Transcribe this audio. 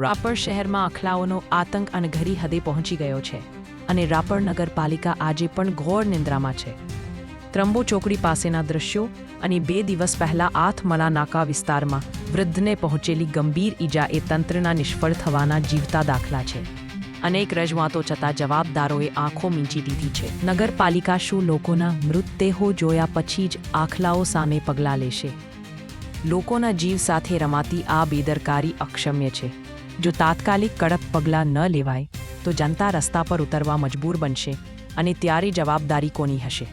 રાપર શહેરમાં આખલાઓનો આતંક અણઘરી હદે પહોંચી ગયો છે અને રાપર નગરપાલિકા આજે પણ ઘોર નિંદ્રામાં છે. ત્રંબો ચોકડી પાસેના દૃશ્યો અને 2 દિવસ પહેલા આથમલા નાકા વિસ્તારમાં વૃદ્ધને પહોંચેલી ગંભીર ઈજા એ તંત્રના નિષ્ફળ થવાના જીવતા દાખલા છે. અનેક રજૂઆતો છતાં જવાબદારોએ આંખો મીંચી દીધી છે. નગરપાલિકા શું લોકોના મૃતદેહો જોયા પછી જ આખલાઓ સામે પગલાં લેશે? લોકોના જીવ સાથે રમાતી આ બેદરકારી અક્ષમ્ય છે. જો તાત્કાલિક કડક પગલાં ન લેવાય તો જનતા રસ્તા પર ઉતરવા મજબૂર બનશે અને ત્યારે જવાબદારી કોની હશે?